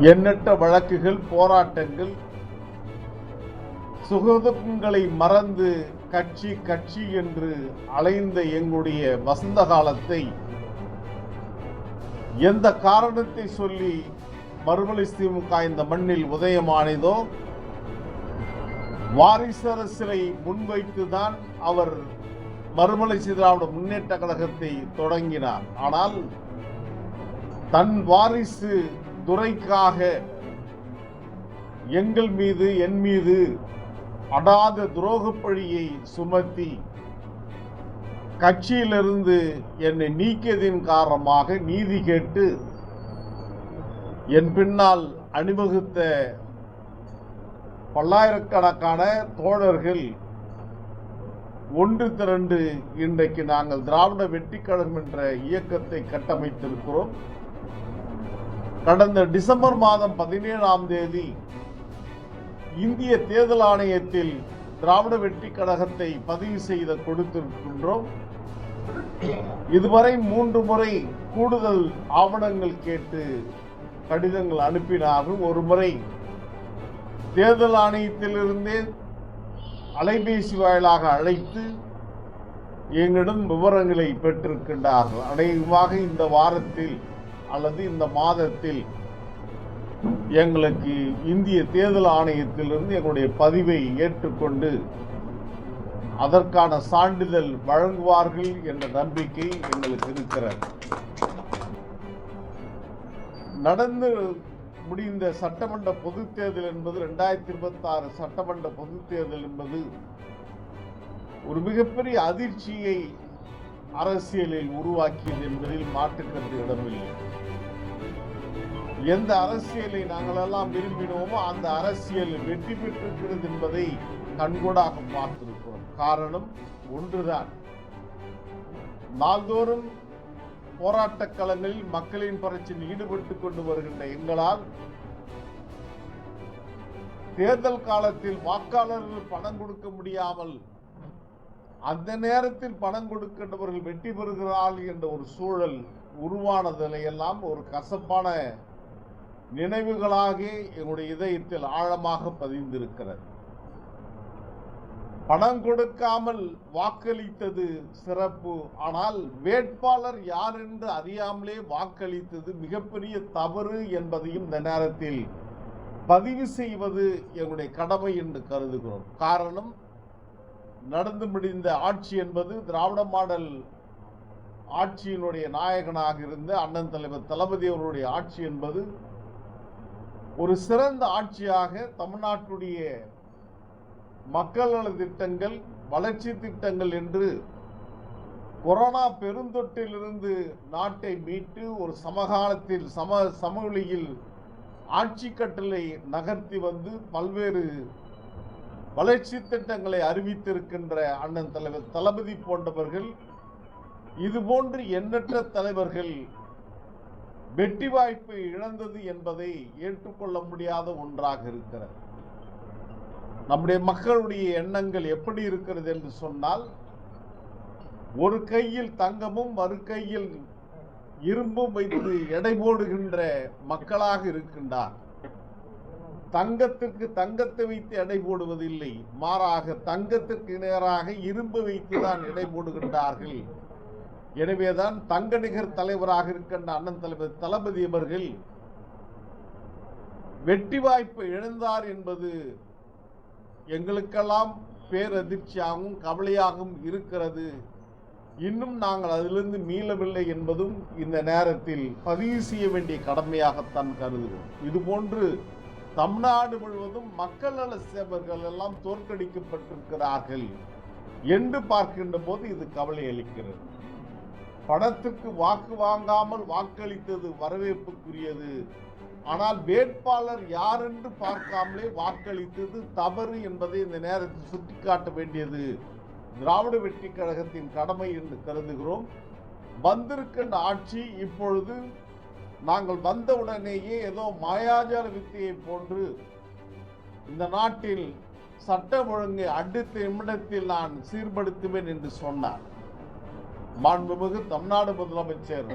எண்ணற்ற வழக்குகள், போராட்டங்கள், சுகதுக்கங்களை மறந்து கட்சி கட்சி என்று அலைந்த எங்களுடைய வசந்த காலத்தை எந்த காரணத்தை சொல்லி மறுமலர்ச்சி திமுக இந்த மண்ணில் உதயமானதோ வாரிசு அரசியலை முன்வைத்துதான் அவர் மறுமலர்ச்சி திராவிட முன்னேற்ற கழகத்தை தொடங்கினார். ஆனால் தன் வாரிசு துரைக்காக எங்கள் மீது, என் மீது அடாத துரோகப் பழியை சுமத்தி கட்சியிலிருந்து என்னை நீக்கியதின் காரணமாக நீதி கேட்டு என் பின்னால் அணிவகுத்த பல்லாயிரக்கணக்கான தோழர்கள் ஒன்று திரண்டு இன்றைக்கு நாங்கள் திராவிட வெற்றி கழகம் என்ற இயக்கத்தை கட்டமைத்திருக்கிறோம். கடந்த டிசம்பர் மாதம் 17ஆம் தேதி இந்திய தேர்தல் ஆணையத்தில் திராவிட வெற்றி கழகத்தை பதிவு செய்து கொடுத்திருக்கின்றோம். இதுவரை 3 முறை கூடுதல் ஆவணங்கள் கேட்டு கடிதங்கள் அனுப்பினார்கள். ஒரு முறை தேர்தல் ஆணையத்திலிருந்தே அலைபேசி வாயிலாக அழைத்து எங்களிடம் விவரங்களை பெற்றிருக்கின்றார்கள். அநேகமாக இந்த வாரத்தில் அல்லது இந்த மாதத்தில் எங்களுக்கு இந்திய தேர்தல் ஆணையத்திலிருந்து எங்களுடைய பதிவை ஏற்றுக்கொண்டு அதற்கான சான்றிதழ் வழங்குவார்கள் என்ற நம்பிக்கை எங்களுக்கு இருக்கிறது. நடந்து முடிந்த சட்டமன்ற பொதுத் தேர்தல் என்பது 2026 சட்டமன்ற பொதுத் தேர்தல் என்பது ஒரு மிகப்பெரிய அதிர்ச்சியை அரசியலில் உருவாக்கியது என்பதில் மாற்றுக்கருத்து இடமில்லை. எந்த அரசியலை நாங்கள் எல்லாம் விரும்பினோமோ அந்த அரசியல் வெற்றி பெற்றிருக்கிறது என்பதை கண்கூடாக பார்த்திருக்கிறோம். காரணம் ஒன்றுதான், நாள்தோறும் போராட்டக் களங்களில் மக்களின் பிரச்சனையில் ஈடுபட்டுக் கொண்டு வருகின்ற எங்களால் தேர்தல் காலத்தில் வாக்காளர்கள் பணம் கொடுக்க முடியாமல் அந்த நேரத்தில் பணம் கொடுக்கின்றவர்கள் வெற்றி பெறுகிறார்கள் என்ற ஒரு சூழல் உருவானதிலையெல்லாம் ஒரு கசப்பான நினைவுகளாக எங்களுடைய இதயத்தில் ஆழமாக பதிந்திருக்கிறது. பணம் கொடுக்காமல் வாக்களித்தது சிறப்பு, ஆனால் வேட்பாளர் யார் என்று அறியாமலே வாக்களித்தது மிகப்பெரிய தவறு என்பதையும் இந்த நேரத்தில் பதிவு செய்வது எங்களுடைய கடமை என்று கருதுகிறோம். காரணம், நடந்து முடிந்த ஆட்சி என்பது திராவிட மாடல் ஆட்சியினுடைய நாயகனாக இருந்த அண்ணன் தலைவர் தளபதி அவருடைய ஆட்சி என்பது ஒரு சிறந்த ஆட்சியாக தமிழ்நாட்டுடைய மக்கள் நல திட்டங்கள், வளர்ச்சி திட்டங்கள் என்று கொரோனா பெருந்தொற்றிலிருந்து நாட்டை மீட்டு ஒரு சமகாலத்தில் சமவெளியில் ஆட்சி கட்டளை நகர்த்தி வந்து பல்வேறு வளர்ச்சி திட்டங்களை அறிவித்திருக்கின்ற அண்ணன் தலைவர் தளபதி போன்றவர்கள், இதுபோன்று எண்ணற்ற தலைவர்கள் வெற்றி வாய்ப்பை இழந்தது என்பதை ஏற்றுக்கொள்ள முடியாத ஒன்றாக இருக்கிறது. நம்முடைய மக்களுடைய எண்ணங்கள் எப்படி இருக்கிறது என்று சொன்னால், ஒரு கையில் தங்கமும் மறு கையில் இரும்பும் வைத்து எடை போடுகின்ற மக்களாக இருக்கின்றார். தங்கத்திற்கு தங்கத்தை வைத்து எடை போடுவதில்லை, மாறாக தங்கத்திற்கு நேராக இரும்பு வைத்துதான் எடை போடுகின்றார்கள். எனவேதான் தங்க நிகர் தலைவராக இருக்கின்ற அண்ணன் தலைவர் தளபதி அவர்கள் வெற்றி வாய்ப்பை இழந்தார் என்பது எங்களுக்கெல்லாம் பேரதிர்ச்சியாகவும் கவலையாகவும் இருக்கிறது. இன்னும் நாங்கள் அதிலிருந்து மீளவில்லை என்பதும் இந்த நேரத்தில் பதிவு செய்ய வேண்டிய கடமையாகத்தான் கருதுகிறோம். இதுபோன்று தமிழ்நாடு முழுவதும் மக்கள் நல சேவர்கள் எல்லாம் தோற்கடிக்கப்பட்டிருக்கிறார்கள் என்று பார்க்கின்ற போது இது கவலை அளிக்கிறது. பணத்துக்கு வாக்கு வாங்காமல் வாக்களித்தது வரவேற்புக்குரியது, ஆனால் வேட்பாளர் யார் என்று பார்க்காமலே வாக்களித்தது தவறு என்பதை இந்த நேரத்தில் சுட்டிக்காட்ட வேண்டியது திராவிட வெற்றி கழகத்தின் கடமை என்று கருதுகிறோம். வந்திருக்கின்ற ஆட்சி இப்பொழுது நாங்கள் வந்தவுடனேயே ஏதோ மாயாஜால வித்தையை போன்று இந்த நாட்டில் சட்டம் ஒழுங்கை அடுத்த நிமிடத்தில் நான் சீர்படுத்துவேன் என்று சொன்னார். மாண்புமிகு தமிழ்நாடு முதலமைச்சர்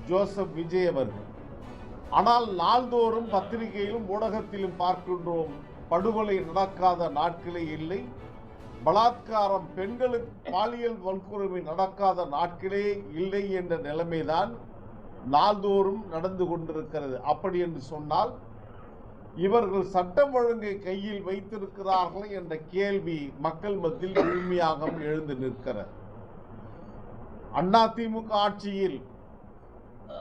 ஜோசப் விஜய் அவர்கள் ஆனால் நாள்தோறும் பத்திரிகையிலும் ஊடகத்திலும் பார்க்கின்றோம், படுகொலை நடக்காத நாட்களே இல்லை, பலாத்காரம், பெண்களுக்கு பாலியல் வன்கொடுமை நடக்காத நாட்களே இல்லை என்ற நிலைமைதான் நாள்தோறும் நடந்து கொண்டிருக்கிறது. அப்படி என்று சொன்னால் இவர்கள் சட்டம் ஒழுங்கை கையில் வைத்திருக்கிறார்கள் என்ற கேள்வி மக்கள் மத்தியில் முழுமையாக எழுந்து நிற்கிறது. அதிமுக ஆட்சியில்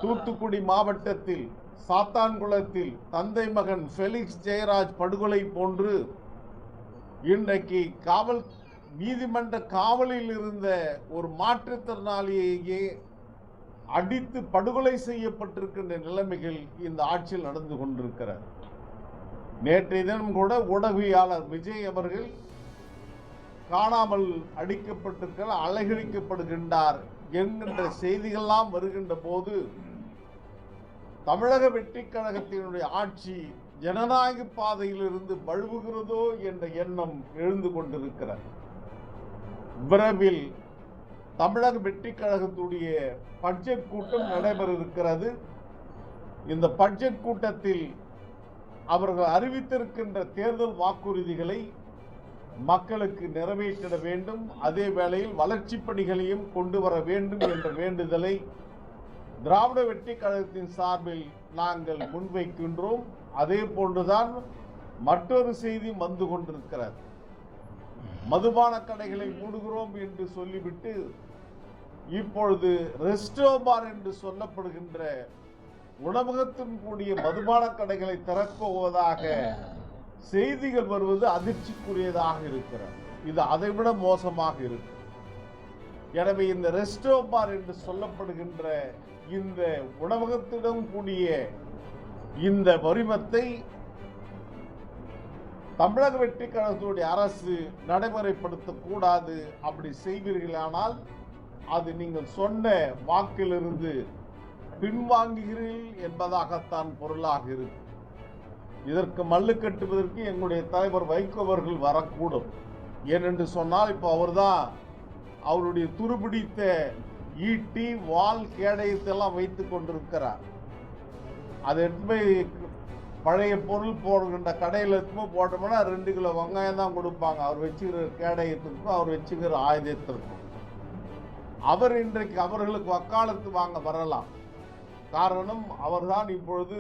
தூத்துக்குடி மாவட்டத்தில் சாத்தான்குளத்தில் தந்தை மகன் ஃபெலிக்ஸ் ஜெயராஜ் படுகொலை போன்று இன்றைக்கு நீதிமன்ற காவலில் இருந்த ஒரு மாற்றுத்திறனாளியையே அடித்து படுகொலை செய்யப்பட்டிருக்கின்ற நிலைமைகள் இந்த ஆட்சியில் நடந்து கொண்டிருக்கிறது. நேற்றைய தினம் கூட ஊடகவியலாளர் விஜய் அவர்கள் காணாமல் அடிக்கப்பட்டிருக்கிறார், அலைகழிக்கப்படுகின்றார் என்கின்ற செய்திகள்லாம் வருகின்ற போது தமிழக வெற்றிக் கழகத்தினுடைய ஆட்சி ஜனநாயக பாதையிலிருந்து வழுவுகிறதோ என்ற எண்ணம் எழுந்து கொண்டிருக்கிறது. விரைவில் தமிழக வெற்றிக் கழகத்துடைய பட்ஜெட் கூட்டம் நடைபெற இருக்கிறது. இந்த பட்ஜெட் கூட்டத்தில் அவர்கள் அறிவித்திருக்கின்ற தேர்தல் வாக்குறுதிகளை மக்களுக்கு நிறைவேற்றிட வேண்டும், அதே வேளையில் வளர்ச்சி பணிகளையும் கொண்டு வர வேண்டும் என்ற வேண்டுதலை திராவிட வெற்றிக் கழகத்தின் சார்பில் நாங்கள் முன்வைக்கின்றோம். அதே போன்றுதான் மற்றொரு செய்தி வந்து கொண்டிருக்கிறது. மதுபான கடைகளை மூடுகிறோம் என்று சொல்லிவிட்டு இப்பொழுது ரெஸ்டோபார் என்று சொல்லப்படுகின்ற உணவகத்தின் கூடிய மதுபான கடைகளை திறப்போவதாக செய்திகள் வருவது அதிர்ச்சிக்குரியதாக இருக்கிறது. இது அதைவிட மோசமாக இருக்கு. எனவே இந்த ரெஸ்டோபார் என்று சொல்லப்படுகின்ற இந்த உணவகத்திடம் கூடிய இந்த வரிமத்தை தமிழக வெற்றிக் கழகத்துடைய அரசு நடைமுறைப்படுத்தக்கூடாது. அப்படி செய்வீர்களானால் அது நீங்கள் சொன்ன வாக்கிலிருந்து பின்வாங்குகிறீர்கள் என்பதாகத்தான் பொருளாக இருக்கு. இதற்கு மல்லு கட்டுவதற்கு எங்களுடைய தலைவர் வைகோ அவர்கள் வரக்கூடும். ஏனென்று சொன்னால் இப்போ அவர்தான் அவருடைய துருபிடித்த ஈட்டி, வால், கேடயத்தெல்லாம் வைத்துக் கொண்டிருக்கிறார். அது எடுத்து பழைய பொருள் போடுகின்ற கடையில் எடுத்து போட்டோம்னா 2 கிலோ வெங்காயம் தான் கொடுப்பாங்க. அவர் வச்சுக்கிற கேடயத்திற்கும் அவர் வச்சுக்கிற ஆயுதத்திற்கும். அவர் இன்றைக்கு அவர்களுக்கு வக்காலத்து வாங்க வரலாம். காரணம், அவர்தான் இப்பொழுது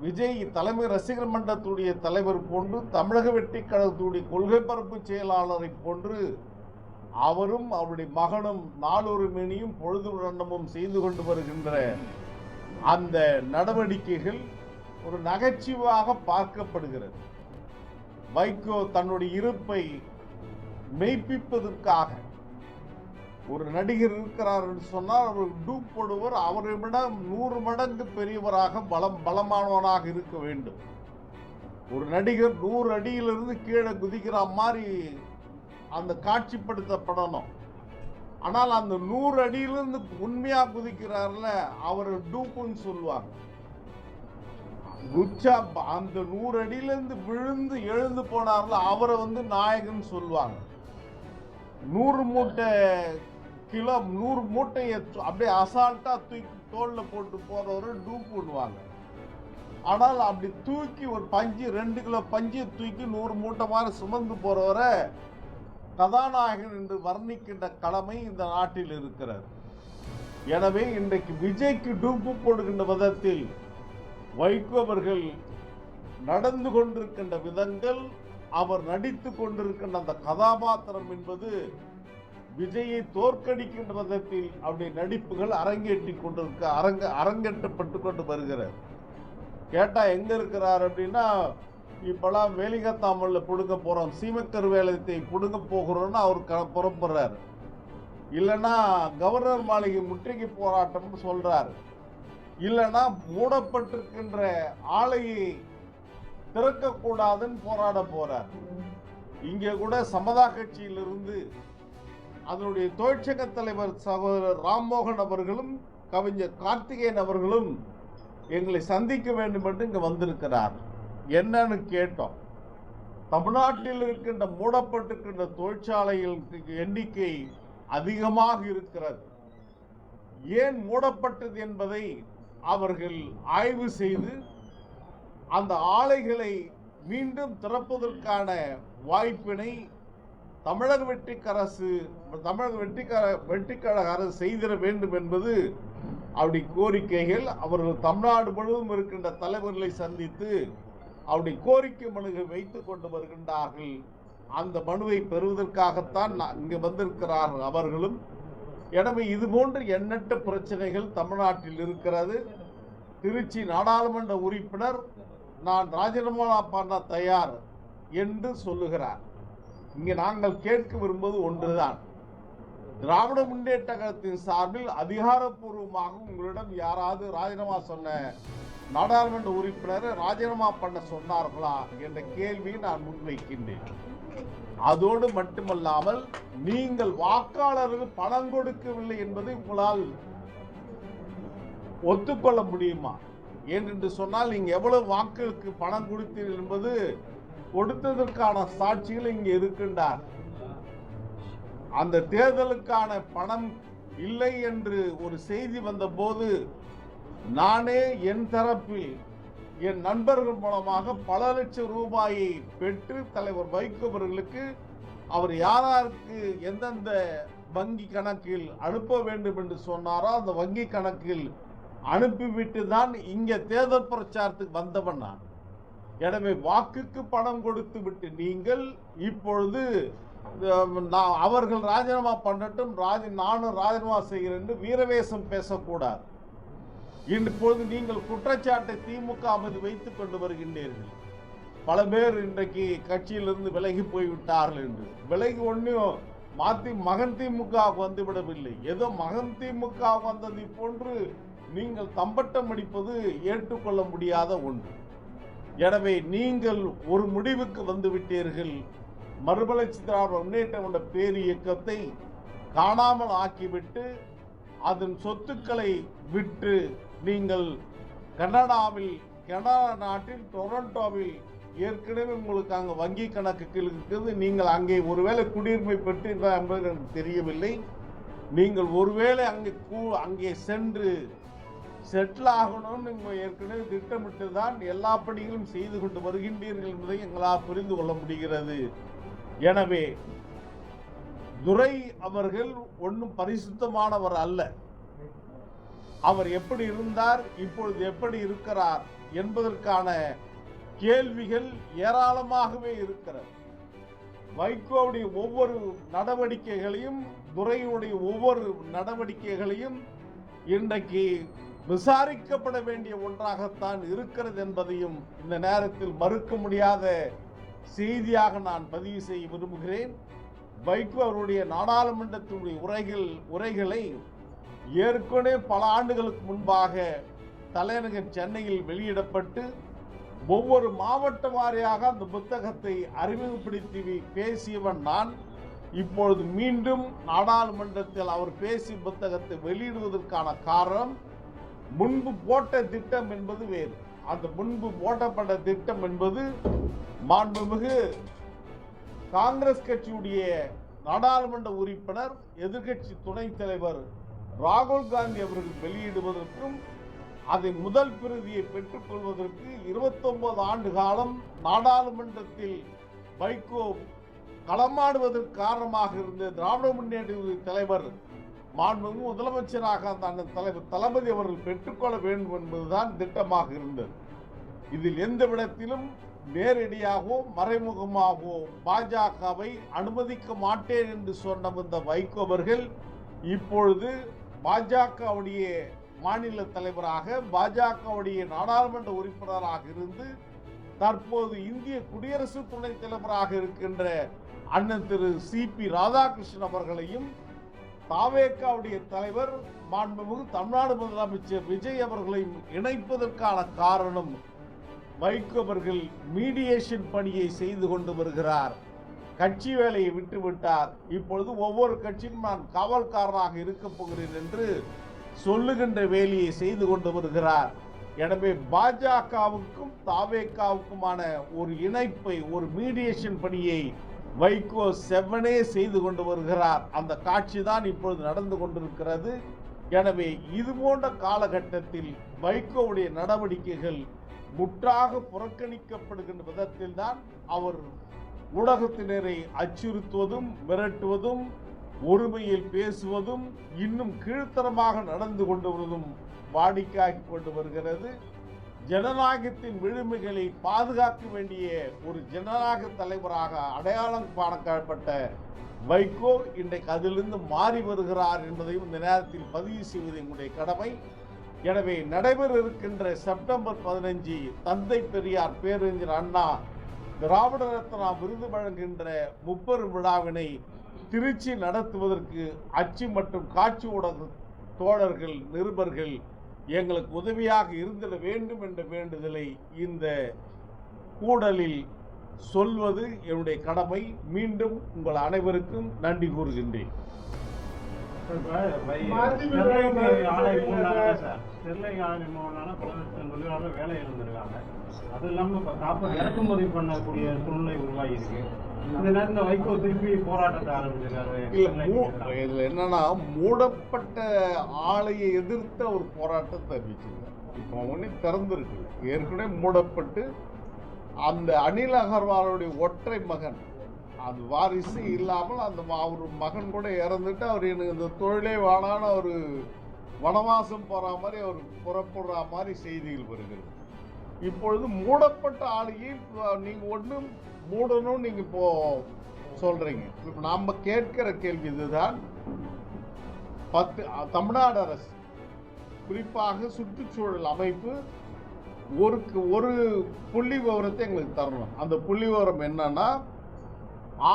விஜய் தலைமை ரசிகர் மன்றத்துடைய தலைவர் போன்று தமிழக வெற்றிக் கழகத்துடைய கொள்கை பரப்பு செயலாளரை போன்று அவரும் அவருடைய மகனும் நாளொரு மேனியும் பொழுதுடனமும் செய்து கொண்டு வருகின்ற அந்த நடவடிக்கைகள் ஒரு நகைச்சுவையாக பார்க்கப்படுகிறது. வைகோ தன்னுடைய இருப்பை மெய்ப்பிப்பதற்காக ஒரு நடிகர் இருக்கிறார் என்று சொன்னால் அவர் டூப் போடுவர், அவரை விட 100 மடங்கு பெரியவராக பலமானவனாக இருக்க வேண்டும். ஒரு நடிகர் 100 அடியிலிருந்து கீழே குதிக்கிற மாதிரி அந்த காட்சிப்படுத்தப்படணும். ஆனால் அந்த 100 அடியிலிருந்து உண்மையா குதிக்கிறார்ல, அவர் டூப்புன்னு சொல்லுவாங்க. அந்த 100 அடியிலிருந்து விழுந்து எழுந்து போனார்ல, அவரை நாயகன் சொல்லுவாங்க. 100 மூட்டையை அப்படியே அசால்ட்டா தூக்கி தோல்ல போட்டு போறவரை டூப் பண்ணுவாங்க. ஆனால் அப்படி தூக்கி ஒரு 2 கிலோ பஞ்சை தூக்கி 100 மூட்டை மாதிரி சுமந்து போறவரை கதாநாயகன் என்று வர்ணிக்கின்ற கடமை இந்த நாட்டில் இருக்கிறது. எனவே இன்றைக்கு விஜய்க்கு டூப்பு போடுகின்ற விதத்தில் வைகோ அவர்கள் நடந்து கொண்டிருக்கின்ற விதங்கள், அவர் நடித்து கொண்டிருக்கின்ற அந்த கதாபாத்திரம் என்பது விஜயை தோற்கடிக்கின்ற விதத்தில் அவருடைய நடிப்புகள் அரங்கேற்றப்பட்டு கொண்டு வருகிறது. கேட்டா எங்க இருக்கிறார் அப்படின்னா, இப்பெல்லாம் வேலிகத்தாமல்ல புடுங்க போறோம், சீமக்கர் வேலத்தை புடுங்க போகிறோம்னு அவர் புறப்படுறாரு. இல்லைன்னா கவர்னர் மாளிகை முற்றுகை போராட்டம்னு சொல்றாரு. இல்லைன்னா மூடப்பட்டிருக்கின்ற ஆலையை திறக்கக்கூடாதுன்னு போராட போறார். இங்கே கூட சமதா கட்சியிலிருந்து அதனுடைய தொழிற்சங்க தலைவர் சகோதரர் ராம்மோகன் அவர்களும் கவிஞர் கார்த்திகேயன் அவர்களும் எங்களை சந்திக்க வேண்டும் என்று இங்க வந்திருக்கிறார். என்னன்னு கேட்டோம். தமிழ்நாட்டில் இருக்கின்ற மூடப்பட்டிருக்கின்ற தொழிற்சாலைகள் எண்ணிக்கை அதிகமாக இருக்கிறது. ஏன் மூடப்பட்டது என்பதை அவர்கள் ஆய்வு செய்து அந்த ஆலைகளை மீண்டும் திறப்பதற்கான வாய்ப்பினை தமிழக வெற்றிக்கழக அரசு செய்திட வேண்டும் என்பது அவருடைய கோரிக்கைகள். அவர்கள் தமிழ்நாடு முழுவதும் இருக்கின்ற தலைவர்களை சந்தித்து அவருடைய கோரிக்கை மனுவை வைத்துக் கொண்டு வருகின்றார்கள். அந்த மனுவை பெறுவதற்காகத்தான் இங்கு வந்திருக்கிறார்கள் அவர்களும். எனவே இதுபோன்ற எண்ணற்ற பிரச்சனைகள் தமிழ்நாட்டில் இருக்கிறது. திருச்சி நாடாளுமன்ற உறுப்பினர் நான் ராஜினாமா பண்ண தயார் என்று சொல்லுகிறார். இங்கே நாங்கள் கேட்க விரும்புவது ஒன்றுதான். திராவிட முன்னேற்ற கழகத்தின் சார்பில் அதிகாரப்பூர்வமாக உங்களிடம் யாராவது ராஜினாமா சொன்ன நாடாளுமன்ற உறுப்பினரை ராஜினாமா பண்ண சொன்னார்களா என்ற கேள்வியை நான் முன்வைக்கின்றேன். அதோடு மட்டுமல்லாமல் நீங்கள் வாக்காளர்கள் பணம் கொடுக்கவில்லை என்பதை உங்களால் ஒத்துக்கொள்ள முடியுமா? ஏனென்று சொன்னால் நீங்க எவ்வளவு வாக்குகளுக்கு பணம் கொடுத்தீர்கள் என்பது கொடுத்ததற்கான சாட்சிகள் இங்கே இருக்கின்றார். அந்த தேர்தலுக்கான பணம் இல்லை என்று ஒரு செய்தி வந்தபோது நானே என் தரப்பில் என் நண்பர்கள் மூலமாக பல லட்சம் ரூபாயை பெற்று தலைவர் வைகோ அவர்களுக்கு அவர் யாருக்கு எந்தெந்த வங்கி கணக்கில் அனுப்ப வேண்டும் என்று சொன்னாரோ அந்த வங்கி கணக்கில் அனுப்பிவிட்டு தான் இங்க தேர்தல் பிரச்சாரத்துக்கு வந்தவன் நான். எனவே வாக்குக்கு பணம் கொடுத்து விட்டு நீங்கள் இப்பொழுது அவர்கள் ராஜினாமா பண்ணட்டும், நானும் ராஜினாமா செய்கிறேன் என்று வீரவேசம் பேசக்கூடாது. இப்பொழுது நீங்கள் குற்றச்சாட்டை திமுக மீது வைத்துக் கொண்டு வருகின்றீர்கள். பல பேர் இன்றைக்கு கட்சியிலிருந்து விலகி போய்விட்டார்கள் என்று. விலகி ஒன்றும் மாற்றி மகன் திமுக வந்துவிடவில்லை. ஏதோ மகன் திமுக வந்ததை போன்று நீங்கள் தம்பட்டம் அடிப்பது ஏற்றுக்கொள்ள முடியாத ஒன்று. எனவே நீங்கள் ஒரு முடிவுக்கு வந்துவிட்டீர்கள். மறுமலர்ச்சி திராவிட முன்னேற்ற கொண்ட பேர் இயக்கத்தை காணாமல் ஆக்கிவிட்டு அதன் சொத்துக்களை விட்டு நீங்கள் கனடா நாட்டில் டொரண்டோவில் ஏற்கனவே உங்களுக்கு அங்கே வங்கி கணக்குகள் இருக்கிறது. நீங்கள் அங்கே ஒருவேளை குடியுரிமை பெற்றீர்களா என்பது எனக்கு தெரியவில்லை. நீங்கள் ஒருவேளை அங்கே சென்று செட்டில் ஆகணும்னு நீங்கள் ஏற்கனவே திட்டமிட்டு தான் எல்லா பணிகளும் செய்து கொண்டு வருகின்றீர்கள் என்பதை எங்களால் புரிந்து கொள்ள முடிகிறது. எனவே துரை அவர்கள் ஒன்றும் பரிசுத்தமானவர் அல்ல. அவர் எப்படி இருந்தார், இப்பொழுது எப்படி இருக்கிறார் என்பதற்கான கேள்விகள் ஏராளமாகவே இருக்கிறது. வைகோவுடைய ஒவ்வொரு நடவடிக்கைகளையும் துரையுடைய ஒவ்வொரு நடவடிக்கைகளையும் இன்றைக்கு விசாரிக்கப்பட வேண்டிய ஒன்றாகத்தான் இருக்கிறது என்பதையும் இந்த நேரத்தில் மறுக்க முடியாத செய்தியாக நான் பதிவு செய்ய விரும்புகிறேன். வைகோ அவருடைய நாடாளுமன்றத்தினுடைய உரைகளை ஏற்கனவே பல ஆண்டுகளுக்கு முன்பாக தலைநகர் சென்னையில் வெளியிடப்பட்டு ஒவ்வொரு மாவட்ட வாரியாக அந்த புத்தகத்தை அறிமுகப்படுத்தி பேசியவன் நான். இப்பொழுது மீண்டும் நாடாளுமன்றத்தில் அவர் பேசிய புத்தகத்தை வெளியிடுவதற்கான காரணம் முன்பு போட்ட திட்டம் என்பது வேறு. அந்த முன்பு போட்டப்பட்ட திட்டம் என்பது மாண்புமிகு காங்கிரஸ் கட்சியுடைய நாடாளுமன்ற உறுப்பினர் எதிர்கட்சி துணைத் தலைவர் ராகுல் காந்தி அவர்கள் வெளியிடுவதற்கும் அதை முதல் பிரதியை பெற்றுக் கொள்வதற்கு 29 ஆண்டு காலம் நாடாளுமன்றத்தில் வைகோ களமாடுவதற்கு காரணமாக இருந்த திராவிட முன்னேற்ற தலைவர் மாண்புமிகு முதலமைச்சராக அந்த அண்ணன் தலைவர் தளபதி அவர்கள் பெற்றுக்கொள்ள வேண்டும் என்பதுதான் திட்டமாக இருந்தது. இதில் எந்த விடத்திலும் நேரடியாகவோ மறைமுகமாகவோ பாஜகவை அனுமதிக்க மாட்டேன் என்று சொன்ன இந்த வைகோ அவர்கள் இப்பொழுது பாஜகவுடைய மாநில தலைவராக பாஜகவுடைய நாடாளுமன்ற உறுப்பினராக இருந்து தற்போது இந்திய குடியரசு துணைத் தலைவராக இருக்கின்ற அண்ணன் திரு CP ராதாகிருஷ்ணன் அவர்களையும் தாவேகாவுடைய தலைவர் மாண்புமிகு தமிழ்நாடு முதலமைச்சர் விஜய் அவர்களையும் இணைப்பதற்கான காரணம் வைகோ அவர்கள் மீடியேஷன் பணியை செய்து கொண்டு வருகிறார். கட்சி வேலையை விட்டுவிட்டார். இப்பொழுது ஒவ்வொரு கட்சியும் நான் காவல்காரனாக இருக்கப் போகிறேன் என்று சொல்லுகின்ற வேலையை செய்து கொண்டு வருகிறார். எனவே பாஜகவுக்கும் தாவேகாவுக்குமான ஒரு இணைப்பை, ஒரு மீடியேஷன் பணியை வைகோ செவ்வனே செய்து கொண்டு வருகிறார். அந்த காட்சி தான் இப்பொழுது நடந்து கொண்டிருக்கிறது. எனவே இது போன்ற காலகட்டத்தில் வைகோவுடைய நடவடிக்கைகள் முற்றாக புறக்கணிக்கப்படுகின்ற விதத்தில் தான் அவர் ஊடகத்தினரை அச்சுறுத்துவதும் மிரட்டுவதும் ஒருமையில் பேசுவதும் இன்னும் கீழ்த்தரமாக நடந்து கொண்டு வருவதும் வாடிக்கையாகி கொண்டு வருகிறது. ஜனநாயகத்தின் விழுமைகளை பாதுகாக்க வேண்டிய ஒரு ஜனநாயக தலைவராக அடையாளம் காணப்பட்ட வைகோ இன்றைக்கு அதிலிருந்து மாறி வருகிறார் என்பதையும் இந்த நேரத்தில் பதிவு செய்வது எங்களுடைய கடமை. எனவே நடைபெற இருக்கின்ற செப்டம்பர் 15 தந்தை பெரியார் பேரறிஞர் அண்ணா திராவிட ரத்னா விருது வழங்குகின்ற முப்பெரும் விழாவினை திருச்சி நடத்துவதற்கு அச்சு மற்றும் காட்சி ஊடக தோழர்கள் நிருபர்கள் எங்களுக்கு உதவியாக இருந்திட வேண்டும் என்ற வேண்டுதலை இந்த கூடலில் சொல்வது என்னுடைய கடமை. மீண்டும் உங்கள் அனைவருக்கும் நன்றி கூறுகின்றேன். வேலை இழந்திருக்காங்க. அது இல்லாம இறக்குமதி பண்ணக்கூடிய சூழ்நிலை உருவாகி இருக்கு. இந்த நேரத்தில் வைகோ திருப்பி போராட்டத்தை ஆரம்பிச்சிருக்காரு. இதுல என்னன்னா, மூடப்பட்ட ஆலையை எதிர்த்த ஒரு போராட்டத்தை அறிவிச்சிருக்காரு. இப்போ ஒண்ணு திறந்திருக்கு, ஏற்கனவே மூடப்பட்டு அந்த அனில் அகர்வாலுடைய ஒற்றை மகன், அது வாரிசு இல்லாமல் அந்த அவர் மகன் கூட இறந்துட்டு அவர் எனக்கு இந்த தொழிலே வேணான்னு ஒரு வனவாசம் போற மாதிரி அவர் புறப்படுற மாதிரி செய்திகள் வருகிறது. இப்பொழுது மூடப்பட்ட ஆலையை நீங்க ஒன்றும் மூடணும் நீங்க இப்போ சொல்றீங்க. இப்ப நாம கேட்கிற கேள்வி இதுதான். தமிழ்நாடு அரசு குறிப்பாக சுற்றுச்சூழல் அமைப்பு ஒரு புள்ளி விவரத்தை எங்களுக்கு தரணும். அந்த புள்ளி விவரம் என்னன்னா,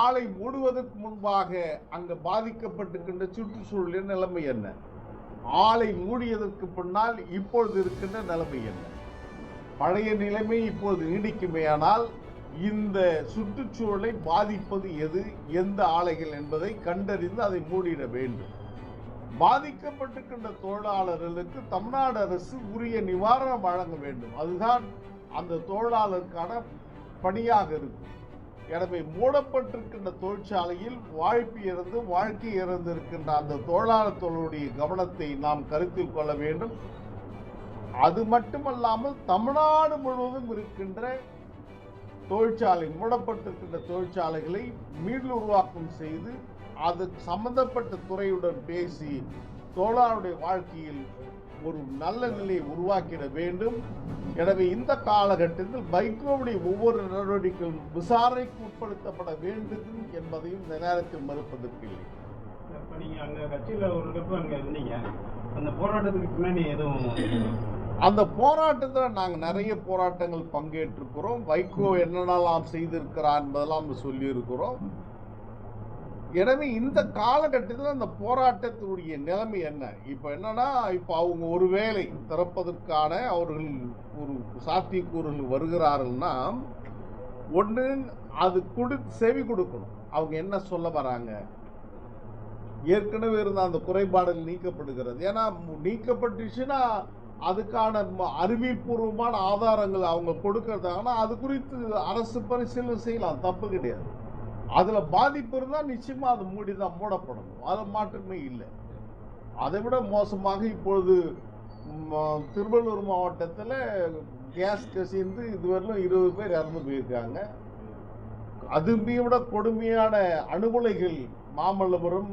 ஆலை மூடுவதற்கு முன்பாக அங்க பாதிக்கப்பட்டிருக்கின்ற சுற்றுச்சூழலின் நிலைமை என்ன, ஆலை மூடியதற்கு பின்னால் இப்பொழுது இருக்கின்ற நிலைமை என்ன, பழைய நிலைமை இப்பொழுது நீடிக்குமேயானால் இந்த சுற்றுச்சூழலை பாதிப்பது எது, எந்த ஆலைகள் என்பதை கண்டறிந்து அதை மூடிட வேண்டும். பாதிக்கப்பட்டிருக்கின்ற தொழிலாளர்களுக்கு தமிழ்நாடு அரசு உரிய நிவாரணம் வழங்க வேண்டும். அதுதான் அந்த தொழிலாளருக்கான பணியாக இருக்கும். எனவே மூடப்பட்டிருக்கின்ற தொழிற்சாலையில் வாழ்க்கை இறந்திருக்கின்ற அந்த தொழிலாளர்களுடைய கவனத்தை நாம் கருத்தில் கொள்ள வேண்டும். அது மட்டுமல்லாமல் தமிழ்நாடு முழுவதும் இருக்கின்ற தொழிற்சாலை, மூடப்பட்டிருக்கின்ற தொழிற்சாலைகளை மீளுருவாக்கம் செய்து அது சம்பந்தப்பட்ட துறையுடன் பேசி தொழிலாளருடைய வாழ்க்கையில் ஒரு நல்ல நிலையை உருவாக்கிட வேண்டும். எனவே இந்த காலகட்டத்தில் வைகோவுடைய ஒவ்வொரு நடவடிக்கைகளும் விசாரணைக்கு உட்படுத்தப்பட வேண்டும் என்பதையும் இந்த நேரத்தில் மறுப்பதற்கில்லை. அந்த போராட்டத்தில் நாங்கள் நிறைய போராட்டங்கள் பங்கேற்றிருக்கிறோம். வைகோ என்னென்னலாம் செய்திருக்கிறார் என்பதெல்லாம் சொல்லியிருக்கிறோம். எனவே இந்த காலகட்டத்தில் அந்த போராட்டத்தினுடைய நிலைமை என்ன, இப்போ என்னன்னா, இப்போ அவங்க ஒருவேளை திறப்பதற்கான அவர்கள் ஒரு சாத்தியக்கூறுகள் வருகிறார்கள்னா, ஒன்று அது செவி கொடுக்கணும். அவங்க என்ன சொல்ல வராங்க, ஏற்கனவே இருந்த அந்த குறைபாடுகள் நீக்கப்படுகிறது. ஏன்னா நீக்கப்பட்டுச்சுன்னா அதுக்கான அறிவியல் பூர்வமான ஆதாரங்கள் அவங்க கொடுக்கறதாங்கன்னா அது குறித்து அரசு பரிசீலனை செய்யலாம், தப்பு கிடையாது. அதுல பாதிப்பு இருந்தால் நிச்சயமா அது மூடப்படணும், அது மாற்றமே இல்லை. அதை விட மோசமாக இப்பொழுது திருவள்ளூர் மாவட்டத்தில் கேஸ் கசிந்து இதுவரையிலும் 20 பேர் இறந்து போயிருக்காங்க. அதுமே விட கொடுமையான அணுகுலைகள், மாமல்லபுரம்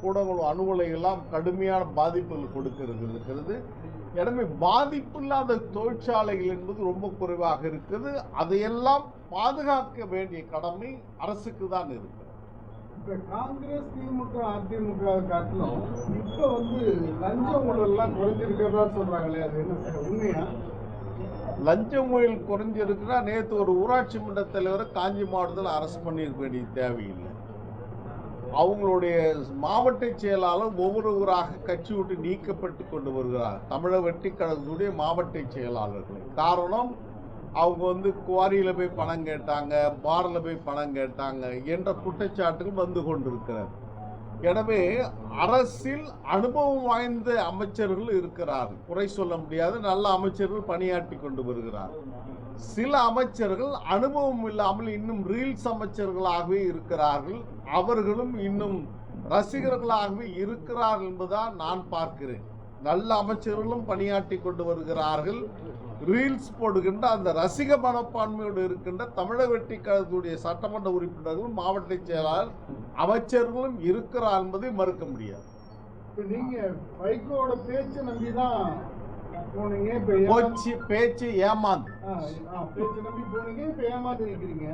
கூடங்குளம் அணுகுலைகள்லாம் கடுமையான பாதிப்புகள் கொடுக்கிறது. எனவே பாதிப்பு இல்லாத தொழிற்சாலைகள் என்பது ரொம்ப குறைவாக இருக்குது. அதையெல்லாம் பாதுகாக்க வேண்டிய கடமை அரசுக்கு தான் இருக்கு. இப்ப காங்கிரஸ், திமுக, அதிமுக காட்டிலும் இப்ப லஞ்ச ஊழல்லாம் குறைஞ்சிருக்கிறதா சொல்றாங்களே, அது என்ன உண்மையா? லஞ்ச ஊழல் குறைஞ்சிருக்குன்னா நேற்று ஒரு ஊராட்சி மன்ற தலைவரை காஞ்சி மாவட்டத்தில் அரெஸ்ட் பண்ணியிருக்க வேண்டிய தேவையில்லை. அவங்களுடைய மாவட்ட செயலாளர் ஒவ்வொரு ஊராக கட்சி விட்டு நீக்கப்பட்டு கொண்டு வருகிறார், தமிழக வெற்றி கழகத்துடைய மாவட்ட செயலாளர்களை. காரணம், அவங்க குவாரியில போய் பணம் கேட்டாங்க, பார்ல போய் பணம் கேட்டாங்க என்ற குற்றச்சாட்டுகள் வந்து கொண்டிருக்கிறது. எனவே அரசில் அனுபவம் வாய்ந்த அமைச்சர்கள் இருக்கிறார்கள், குறை சொல்ல முடியாது. நல்ல அமைச்சர்கள் பணியாற்றி கொண்டு வருகிறார்கள். சில அமைச்சர்கள் அனுபவம் இல்லாமல் இன்னும் ரீல்ஸ் அமைச்சர்களாகவே இருக்கிறார்கள். அவர்களும் இன்னும் ரசிகர்களாகவே இருக்கிறார் என்பதுதான் நான் பார்க்கிறேன். நல்ல அமைச்சர்களும் பணியாற்றி கொண்டு வருகிறார்கள். ரீல்ஸ் போடுகின்ற அந்த ரசிக மனப்பான்மையோடு இருக்கின்ற தமிழக வெற்றி கழகத்துடைய சட்டமன்ற உறுப்பினர்களும் மாவட்ட செயலாளர் அமைச்சர்களும் இருக்கிறார் என்பதை மறுக்க முடியாது. நீங்க வைகோட பேச்சை நம்பிதான் போனீங்க, பேச்சு ஏமாந்து பேச்சு நம்பி போனீங்க, இப்ப ஏமாந்து இருக்கிறீங்க.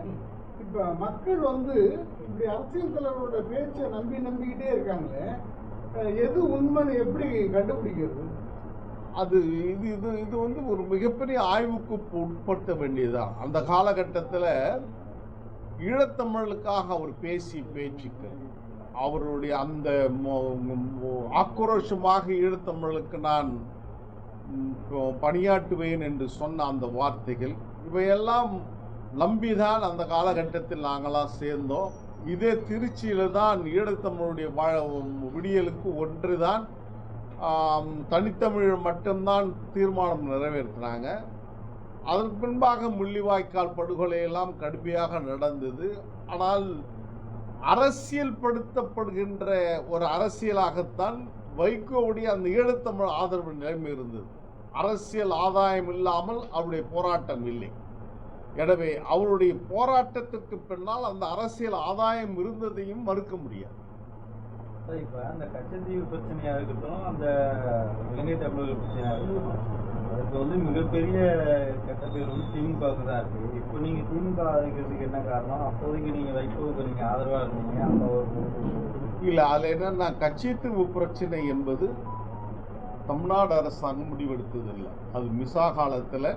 இப்ப மக்கள் வந்து இப்படி அரசியல் தலைவரோட பேச்சை நம்பிக்கிட்டே இருக்காங்களே, எது உண்மைன்னு எப்படி கண்டுபிடிக்கிறது? அது இது இது இது வந்து ஒரு மிகப்பெரிய ஆய்வுக்கு உட்படுத்த வேண்டியதுதான். அந்த காலகட்டத்தில் ஈழத்தமிழுக்காக அவர் பேசிய பேச்சுக்கள், அவருடைய அந்த ஆக்ரோஷமாக ஈழத்தமிழுக்கு நான் பணியாற்றுவேன் என்று சொன்ன அந்த வார்த்தைகள், இவையெல்லாம் நம்பிதான் அந்த காலகட்டத்தில் நாங்களாம் சேர்ந்தோம். இதே திருச்சியில தான் ஈழத்தமிழுடைய விடியலுக்கு ஒன்றுதான் தனித்தமிழ் மட்டும்தான் தீர்மானம் நிறைவேற்றினாங்க. அதற்கு பின்பாக முள்ளிவாய்க்கால் படுகொலையெல்லாம் கடுமையாக நடந்தது. ஆனால் அரசியல் படுத்தப்படுகின்ற ஒரு அரசியலாகத்தான் வைகோவுடைய அந்த ஈழத்தமிழ் ஆதரவு நிலைமை இருந்தது. அரசியல் ஆதாயம் இல்லாமல் அவருடைய போராட்டம் இல்லை. எனவே அவருடைய போராட்டத்திற்கு பின்னால் அந்த அரசியல் ஆதாயம் இருந்ததையும் மறுக்க முடியாது. இப்போ அந்த கச்சத்தீவு பிரச்சனையாக இருக்கட்டும், அந்த இலங்கை தமிழர்கள் பிரச்சனையாக இருக்கட்டும், அதுக்கு வந்து மிகப்பெரிய கெட்ட பேர் வந்து திமுகவுக்கு தான் இருக்குது. இப்போ நீங்கள் திமுக ஆதரிக்கிறதுக்கு என்ன காரணம்? அப்போதைக்கு நீங்கள் வைகோவுக்கு நீங்கள் ஆதரவாக இருந்தீங்க, அந்த ஒரு இல்லை, அதில் என்னன்னா கச்சத்தீவு பிரச்சனை என்பது தமிழ்நாடு அரசாங்கம் முடிவெடுத்ததில்லை. அது மிசா காலத்தில்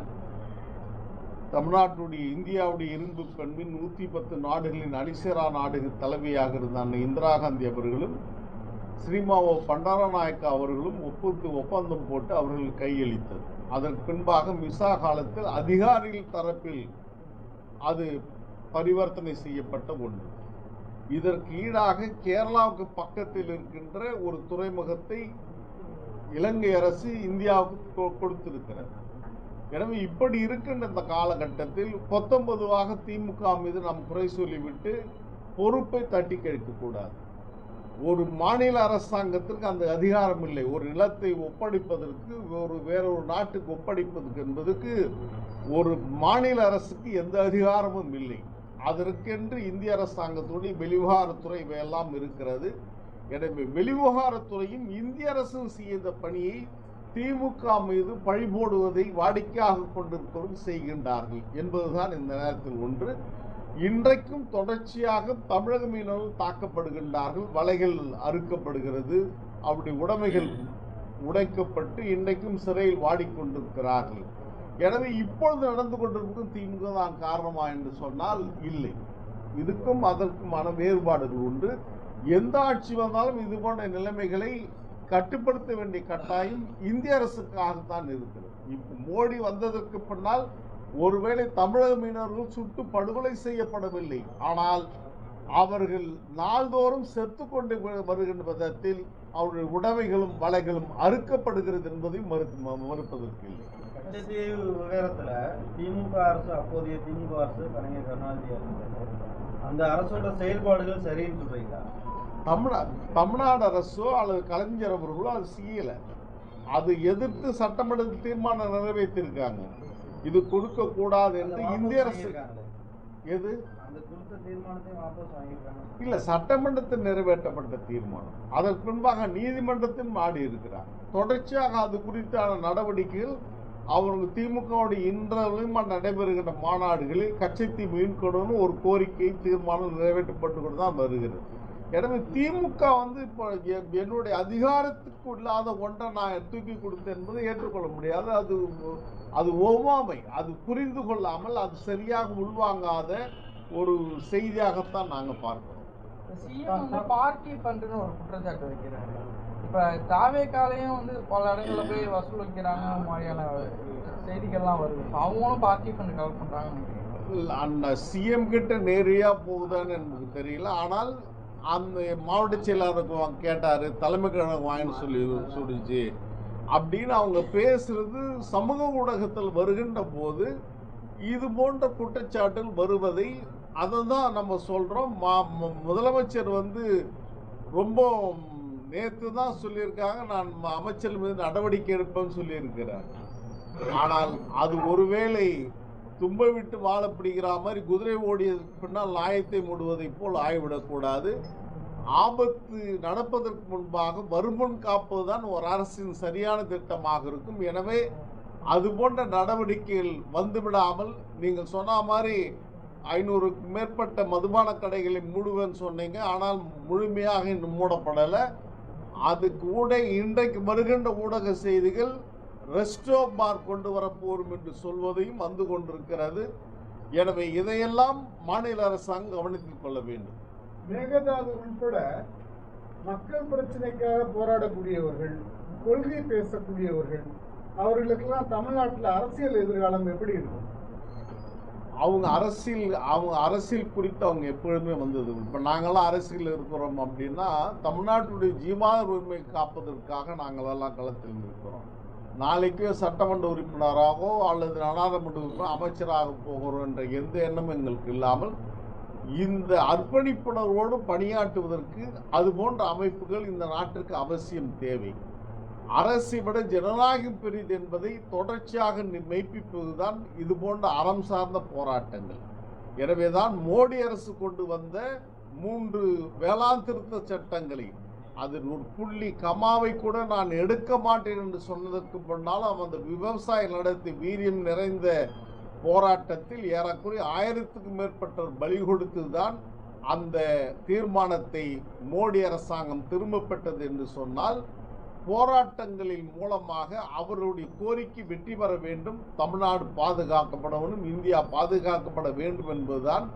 தமிழ்நாட்டுடைய இந்தியாவுடைய இரும்பு பண்பின் 110 நாடுகளின் அணிசேரா நாடுகள் தலைவியாக இருந்த அன்னை இந்திரா காந்தி அவர்களும் ஸ்ரீமாவோ பண்டாரநாயக்கா அவர்களும் ஒப்பந்தம் போட்டு அவர்கள் கையளித்தது. அதற்கு பின்பாக மிசா காலத்தில் அதிகாரிகள் தரப்பில் அது பரிவர்த்தனை செய்யப்பட்ட ஒன்று. இதற்கு ஈடாக கேரளாவுக்கு பக்கத்தில் இருக்கின்ற ஒரு துறைமுகத்தை இலங்கை அரசு இந்தியாவுக்கு கொடுத்திருக்கிறது. எனவே இப்படி இருக்கின்ற இந்த காலகட்டத்தில் 19 திமுக மீது நாம் குறை சொல்லிவிட்டு பொறுப்பை தட்டி கழிக்கக்கூடாது. ஒரு மாநில அரசாங்கத்திற்கு அந்த அதிகாரம் இல்லை. ஒரு நிலத்தை ஒப்படைப்பதற்கு வேறொரு நாட்டுக்கு ஒப்படைப்பதற்கு என்பதற்கு ஒரு மாநில அரசுக்கு எந்த அதிகாரமும் இல்லை. அதற்கென்று இந்திய அரசாங்கத்துடைய வெளிவிவகாரத்துறை இவையெல்லாம் இருக்கிறது. எனவே வெளிவிவகாரத்துறையும் இந்திய அரசு செய்த பணியை திமுக மீது பழி போடுவதை வாடிக்கையாக கொண்டிருப்பவர்கள் செய்கின்றார்கள் என்பதுதான் இந்த நேரத்தில் ஒன்று. இன்றைக்கும் தொடர்ச்சியாக தமிழக மீனவர்கள் தாக்கப்படுகின்றார்கள், வலைகள் அறுக்கப்படுகிறது, அவருடைய உடைமைகள் உடைக்கப்பட்டு இன்றைக்கும் சிறையில் வாடிக்கொண்டிருக்கிறார்கள். எனவே இப்பொழுது நடந்து கொண்டிருக்கும் திமுக தான் காரணமா என்று சொன்னால் இல்லை. இதுக்கும் அதற்குமான வேறுபாடுகள் உண்டு. எந்த ஆட்சி வந்தாலும் இது போன்ற நிலைமைகளை கட்டுப்படுத்த வேண்டிய கட்டாயம் இந்திய அரசுக்காகத்தான் இருக்கிறது. இப்போ மோடி வந்ததற்கு பின்னால் ஒருவேளை தமிழக மீனவர்கள் சுட்டு படுகொலை செய்யப்படவில்லை, ஆனால் அவர்கள் நாள்தோறும் செத்து கொண்டு வருகின்ற விதத்தில் அவருடைய உடைமைகளும் வலைகளும் அறுக்கப்படுகிறது என்பதையும் மறுப்பதற்கு இல்லை. கச்சத்தீவு விவகாரத்துல திமுக அரசு, அப்போதைய திமுக அரசு கலைஞர் கருணாநிதி அரசு, அந்த அரசோட செயல்பாடுகள் சரின்னு சொல்றீங்களா? தமிழ்நாடு அரசோ அல்லது கலைஞர் அவர்களோ அது செய்யல. அது எதிர்த்து சட்டமன்ற தீர்மானம் நிறைவேற்றிருக்காங்க. இது கொடுக்க கூடாது என்று இந்திய அரசு எது இல்ல, சட்டமன்றத்தில் நிறைவேற்றப்பட்ட தீர்மானம். அதற்கு பின்பாக நீதிமன்றத்தில் மாடி இருக்கிறார். தொடர்ச்சியாக அது குறித்தான நடவடிக்கைகள் அவர்கள் திமுகவுடைய இன்றையும் நடைபெறுகின்ற மாநாடுகளில் கச்சத்தீவு மீன்கொடுன்னு ஒரு கோரிக்கை தீர்மானம் நிறைவேற்றப்பட்டு கொண்டு தான் வருகிறது. எனவே திமுக வந்து இப்போ என்னுடைய அதிகாரத்துக்கு இல்லாத ஒன்றை நான் தூக்கி கொடுத்தேன் என்பதை ஏற்றுக்கொள்ள முடியாது. அது ஒவ்வாமை, அது புரிந்து கொள்ளாமல் அது சரியாக உள்வாங்காத ஒரு செய்தியாகத்தான் நாங்கள் பார்க்கிறோம். பார்ட்டி பண்றதுன்னு ஒரு குற்றச்சாட்டு வைக்கிறாங்க. இப்ப தாவேக்காலையும் வந்து பல இடங்கள்ல போய் வசூல் வைக்கிறாங்க மாதிரியான செய்திகள்லாம் வருது. அவங்களும் பார்ட்டி ஃபண்ட் கலெக்ட் பண்றாங்க. அந்த சிஎம் கிட்ட நேரடியா போகுதான்னு எனக்கு தெரியல. ஆனால் அந்த மாவட்ட செயலாளருக்கு கேட்டாரு, தலைமை கழகம் வாங்கின்னு சொல்லி சொல்லிச்சு அப்படின்னு அவங்க பேசுறது சமூக ஊடகத்தில் வருகின்ற போது இது போன்ற குற்றச்சாட்டுகள் வருவதை அதை தான் நம்ம சொல்றோம். முதலமைச்சர் வந்து ரொம்ப நேற்று தான் சொல்லியிருக்காங்க, நான் அமைச்சர் மீது நடவடிக்கை எடுப்பேன்னு சொல்லியிருக்கிறார். ஆனால் அது ஒருவேளை தும்ப விட்டு வாழ பிடிக்கிற மாதிரி குதிரை ஓடியதுக்கு பின்னால் லாயத்தை மூடுவதை போல் ஆய்விடக்கூடாது. ஆபத்து நடப்பதற்கு முன்பாக வருமுன் காப்பதுதான் ஒரு அரசின் சரியான திட்டமாக இருக்கும். எனவே அது போன்ற நடவடிக்கைகள் வந்துவிடாமல், நீங்கள் சொன்ன மாதிரி 500க்கு மேற்பட்ட மதுபான கடைகளை மூடுவேன்னு சொன்னீங்க, ஆனால் முழுமையாக இன்னும் மூடப்படலை. அது கூட இன்றைக்கு வருகின்ற ஊடக செய்திகள் ரெஸ்டோ பார் கொண்டு வரப்போரும் என்று சொல்வதையும் வந்து கொண்டிருக்கிறது. எனவே இதையெல்லாம் மாநில அரசாங்கம் கவனத்தில் கொள்ள வேண்டும். மேகதாது உட்பட மக்கள் பிரச்சனைக்காக போராடக்கூடியவர்கள், கொள்கை பேசக்கூடியவர்கள், அவர்களுக்கெல்லாம் தமிழ்நாட்டில் அரசியல் எதிர்காலம் எப்படி இருக்கும்? அவங்க அரசியல் குறித்து அவங்க எப்பொழுதுமே வந்தது. இப்போ நாங்களாம் அரசியல் இருக்கிறோம் அப்படின்னா தமிழ்நாட்டுடைய ஜீவாதார உரிமை காப்பதற்காக நாங்களெல்லாம் களத்தில் இருக்கிறோம். நாளைக்கு சட்டமன்ற உறுப்பினராகவோ அல்லது நாடாளுமன்ற உறுப்பினர் அமைச்சராக போகிறோம் என்ற எந்த எண்ணமும் எங்களுக்கு இல்லாமல் இந்த அர்ப்பணிப்புணர்வோடு பணியாற்றுவதற்கு அது போன்ற அமைப்புகள் இந்த நாட்டிற்கு அவசியம் தேவை. அரசை விட ஜனநாயகம் பெரிது என்பதை தொடர்ச்சியாக மெய்ப்பிப்பதுதான் இது போன்ற அறம் சார்ந்த போராட்டங்கள். எனவேதான் மோடி அரசு கொண்டு வந்த 3 வேளாண் திருத்த சட்டங்களை, அதில் ஒரு புள்ளி கமாவை கூட நான் எடுக்க மாட்டேன் என்று சொன்னதற்கு முன்னாலும் அந்த விவசாய நடத்தி வீரியம் நிறைந்த போராட்டத்தில் ஏறக்குறைய 1000க்கும் மேற்பட்டவர் பலி கொடுத்துதான் அந்த தீர்மானத்தை மோடி அரசாங்கம் திரும்ப பெற்றது என்று சொன்னால், போராட்டங்களின் மூலமாக அவருடைய கோரிக்கை வெற்றி பெற வேண்டும், தமிழ்நாடு பாதுகாக்கப்பட வேண்டும், இந்தியா பாதுகாக்கப்பட வேண்டும் என்பதுதான்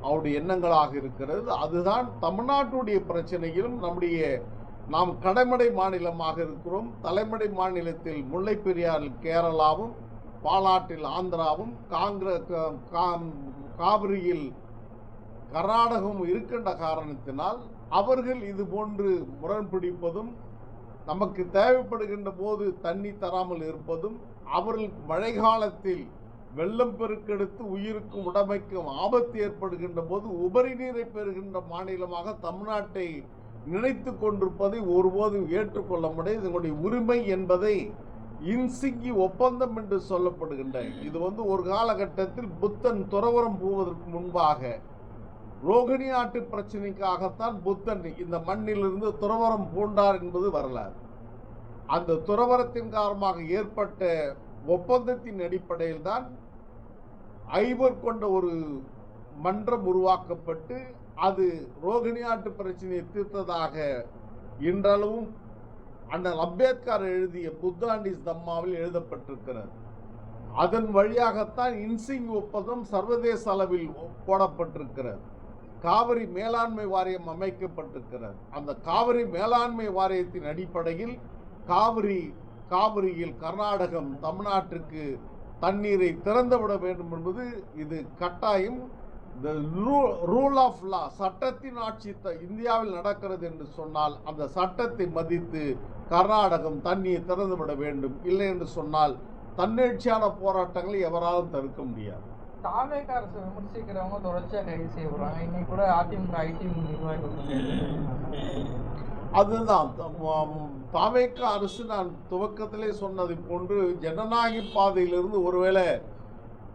அவருடைய எண்ணங்களாக இருக்கிறது. அதுதான் தமிழ்நாட்டுடைய பிரச்சனையிலும் நாம் கடைமடை மாநிலமாக இருக்கிறோம். தலைமடை மாநிலத்தில் முல்லை பெரியாறில் கேரளாவும், பாலாற்றில் ஆந்திராவும், காவிரியில் கர்நாடகமும் இருக்கின்ற காரணத்தினால் அவர்கள் இது போன்று முரண்பிடிப்பதும், நமக்கு தேவைப்படுகின்ற போது தண்ணி தராமல் இருப்பதும், அவர்கள் மழை காலத்தில் வெள்ளம் பெருக்கெடுத்து உயிருக்கும் உடைமைக்கும் ஆபத்து ஏற்படுகின்ற போது உபரி நீரை பெறுகின்ற மாநிலமாக தமிழ்நாட்டை நினைத்து கொண்டிருப்பதை ஒருபோதும் ஏற்றுக்கொள்ள முடியாது. இதனுடைய உரிமை என்பதை இன்சிங்கி ஒப்பந்தம் என்று சொல்லப்படுகின்ற இது ஒரு காலகட்டத்தில் புத்தன் துறவரம் போவதற்கு முன்பாக ரோகிணி ஆட்டு பிரச்சனைக்காகத்தான் புத்தன் இந்த மண்ணிலிருந்து துறவரம் பூண்டார் என்பது வரலாறு. அந்த துறவரத்தின் காரணமாக ஏற்பட்ட ஒப்பந்தத்தின் அடிப்படையில் தான் 5 கொண்ட ஒரு மன்றம் உருவாக்கப்பட்டு அது ரோகிணி ஆட்டு பிரச்சனையை தீர்த்ததாக இன்றளவும் அண்ணல் அம்பேத்கர் எழுதிய புத்தாண்டிஸ் தம்மாவில் எழுதப்பட்டிருக்கிறது. அதன் வழியாகத்தான் இன்சிங் ஒப்பந்தம் சர்வதேச அளவில் போடப்பட்டிருக்கிறது. காவிரி மேலாண்மை வாரியம் அமைக்கப்பட்டிருக்கிறது. அந்த காவிரி மேலாண்மை வாரியத்தின் அடிப்படையில் காவிரியில் கர்நாடகம் தமிழ்நாட்டிற்கு தண்ணீரை திறந்துவிட வேண்டும் என்பது இது கட்டாயம். ரூல் ஆஃப் லா, சட்டத்தின் ஆட்சி இந்தியாவில் நடக்கிறது என்று சொன்னால் அந்த சட்டத்தை மதித்து கர்நாடகம் தண்ணியை திறந்துவிட வேண்டும். இல்லை என்று சொன்னால் தன்னெழுச்சியான போராட்டங்களை எவராலும் தடுக்க முடியாது. தாவேக அரசு விமர்சிக்கிறவங்க தொடர்ச்சியாக கைது செய்யப்படுறாங்க. இன்னைக்கு கூட அதிமுக ஐடி நிர்வாகிகள் அதுதான் தாவேக அரசு நான் துவக்கத்திலே சொன்னதை போன்று ஜனநாயக பாதையிலிருந்து ஒருவேளை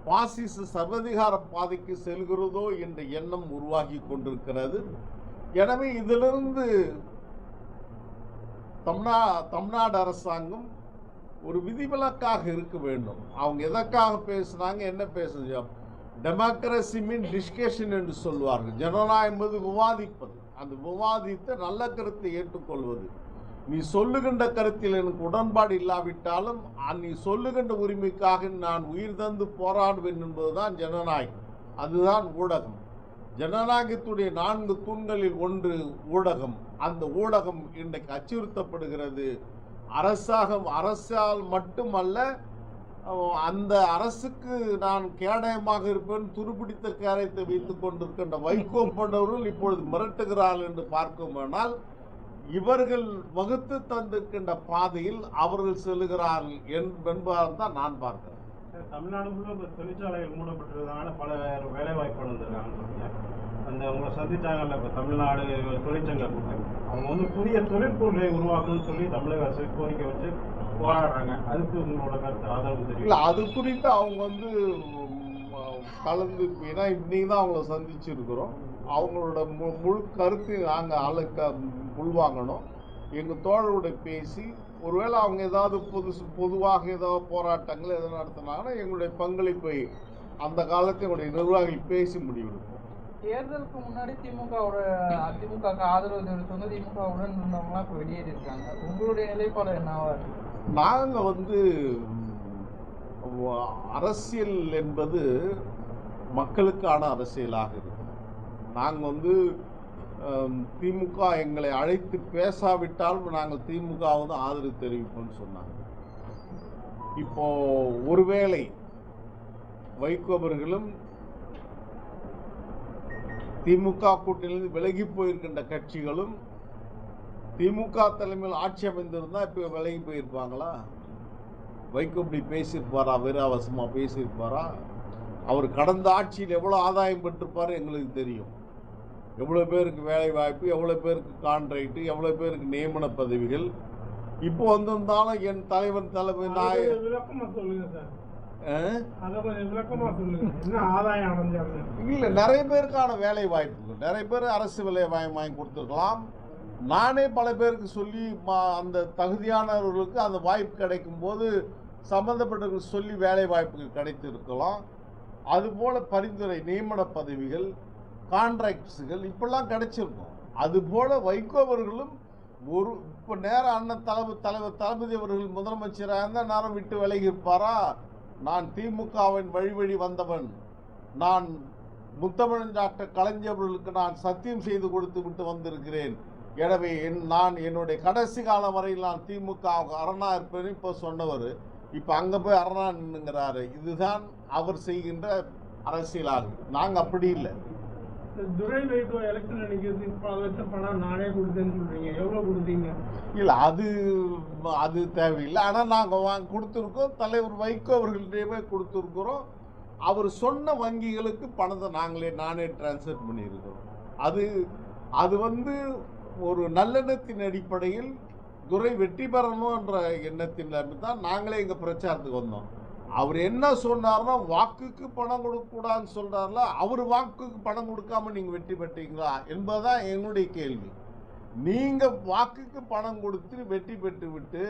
பாசிச சர்வதிகார பாதைக்கு செல்கிறதோ என்ற எண்ணம் உருவாகி கொண்டிருக்கிறது. எனவே இதிலிருந்து தமிழ்நாடு அரசாங்கம் ஒரு விதிவிலக்காக இருக்க வேண்டும். அவங்க எதற்காக பேசுனாங்க, என்ன பேசுங்க, டெமோக்ரஸி மீன் டிஸ்கஷன் என்று சொல்வார்கள். ஜனநாயகம் என்பது விவாதிப்பது, அந்த விவாதித்த நல்ல கருத்தை ஏற்றுக்கொள்வது. நீ சொல்லுகின்ற கருத்தில் எனக்கு உடன்பாடு இல்லாவிட்டாலும் நீ சொல்லுகின்ற உரிமைக்காக நான் உயிர் தந்து போராடுவேன் என்பதுதான் ஜனநாயகம். அதுதான் ஊடகம். ஜனநாயகத்துடைய 4 தூண்களில் ஒன்று ஊடகம். அந்த ஊடகம் இன்றைக்கு அச்சுறுத்தப்படுகிறது. அரசால் மட்டுமல்ல, அந்த அரசுக்கு நான் கேடயமாக இருப்பேன், துருப்பிடித்த கேடயத்தை வைத்துக் கொண்டிருக்கின்ற வைகோ போன்றவர்கள் இப்பொழுது மிரட்டுகிறார்கள் என்று பார்க்குமானால் இவர்கள் வகுத்து தந்திருக்கின்ற பாதையில் அவர்கள் செல்கிறார்கள் என்பதால் தான் நான் பார்க்கிறேன். தமிழ்நாடுக்குள்ள இப்போ தொழிற்சாலைகள் மூடப்பட்டிருந்ததுனால பல வேலை வாய்ப்புகள் வந்திருக்காங்கன்னு சொன்னீங்க. அந்த உங்களை சந்திச்சாங்கல்ல இப்போ தமிழ்நாடு தொழிற்சங்க கூட்டம், அவங்க வந்து புதிய தொழிற்பொருளை உருவாக்கணும்னு சொல்லி தமிழக அரசு கோரிக்கை வச்சு போராடுறாங்க. அதுக்கு உங்களோட கருத்து ஆதரவு தெரியும்? இல்லை, அது குறித்து அவங்க வந்து கலந்து, ஏன்னா இன்னைக்கு தான் அவங்கள சந்திச்சிருக்கிறோம். அவங்களோட முழு கருத்து நாங்கள் உள்வாங்கணும். எங்கள் தோழரோட பேசி ஒருவேளை அவங்க ஏதாவது பொதுவாக ஏதாவது போராட்டங்கள் எதாவது நடத்தினாங்கன்னா எங்களுடைய பங்களிப்பை அந்த காலத்தில் எங்களுடைய நிர்வாகிகள் பேசி முடிவெடுப்போம். தேர்தலுக்கு முன்னாடி அதிமுக ஆதரவு தெரிவித்து வந்து திமுகவுடன் இருந்தவங்களாம் இப்போ வெளியேறி இருக்காங்க. உங்களுடைய நிலைப்பாடு என்னவா இருக்கு? நாங்கள் வந்து அரசியல் என்பது மக்களுக்கான அரசியலாக இருக்கு. நாங்கள் வந்து திமுக எங்களை அழைத்து பேசாவிட்டாலும் நாங்கள் திமுகவுக்கு ஆதரவு தெரிவிப்போம்னு சொன்னாங்க. இப்போ ஒருவேளை வைகோ அவர்களும் திமுக கூட்டணியிலிருந்து விலகி போயிருக்கின்ற கட்சிகளும் திமுக தலைமையில் ஆட்சி அமைந்திருந்தா இப்போ விலகி போயிருப்பாங்களா? வைகோ இப்படி பேசியிருப்பாரா? வீராவசமா பேசியிருப்பாரா? அவர் கடந்த ஆட்சியில் எவ்வளோ ஆதாயம் பெற்றிருப்பாரு எங்களுக்கு தெரியும். எவ்வளோ பேருக்கு வேலை வாய்ப்பு, எவ்வளோ பேருக்கு கான்ட்ராக்ட், எவ்வளோ பேருக்கு நியமன பதவிகள். இப்போ வந்திருந்தாலும் என் தலைவர் தலைமை விளக்கமா சொல்லுங்க சார். அதை கொஞ்சம் விளக்கமா சொல்லுங்க. என்ன ஆதாயம் அடைஞ்சாங்க? இல்லை, நிறைய பேருக்கான வேலை வாய்ப்புகள், நிறைய பேர் அரசு வேலை வாங்கி கொடுத்துருக்கலாம். நானே பல பேருக்கு சொல்லி அந்த தகுதியானவர்களுக்கு அந்த வாய்ப்பு கிடைக்கும் போது சம்பந்தப்பட்டவர்கள் சொல்லி வேலை வாய்ப்புகள் கிடைத்திருக்கலாம். அதுபோல் பரிந்துரை நியமன பதவிகள், கான்ட்ராக்ட்ஸுகள் இப்பெல்லாம் கிடைச்சிருக்கும். அதுபோல் வைகோ அவர்களும் இப்போ நேரம் அண்ணன் தலைவர் தளபதி அவர்கள் முதலமைச்சராக இருந்தால் நேரம் விட்டு விலகி இருப்பாரா? நான் திமுகவின் வழி வந்தவன், நான் முத்தமிழ் டாக்டர் கலைஞர் அவர்களுக்கு நான் சத்தியம் செய்து கொடுத்து விட்டு வந்திருக்கிறேன். எனவே நான் என்னுடைய கடைசி காலம் வரையில் நான் திமுக அரணா இருப்பேன்னு இப்போ சொன்னவர் இப்போ அங்கே போய் அரணா நின்னுங்கிறாரு. இதுதான் அவர் செய்கின்ற அரசியலாகும். நாங்கள் அப்படி இல்லை. துரை வைகோ எலெக்ஷன் அடிக்கிறது பணம் நானே கொடுத்தேன்னு சொல்றீங்க, எவ்வளோ கொடுத்தீங்க? இல்லை, அது தேவையில்லை. ஆனால் நாங்கள் கொடுத்துருக்கோம். தலைவர் வைகோ அவர்கள்டையுமே கொடுத்துருக்குறோம். அவர் சொன்ன வங்கிகளுக்கு பணத்தை நானே டிரான்ஸ்ஃபர் பண்ணியிருக்கிறோம். அது வந்து ஒரு நல்லெண்ணத்தின் அடிப்படையில் துரை வெற்றி பெறணும் என்ற எண்ணத்தின் தான் நாங்களே எங்கள் பிரச்சாரத்துக்கு வந்தோம். அவர் என்ன சொன்னார்னா வாக்குக்கு பணம் கொடுக்கக்கூடாதுன்னு சொல்றாருல, அவர் வாக்குக்கு பணம் கொடுக்காம நீங்க வெற்றி பெற்றீங்களா என்பதுதான் என்னுடைய கேள்வி. நீங்க வாக்குக்கு பணம் கொடுத்து வெற்றி பெற்று விட்டு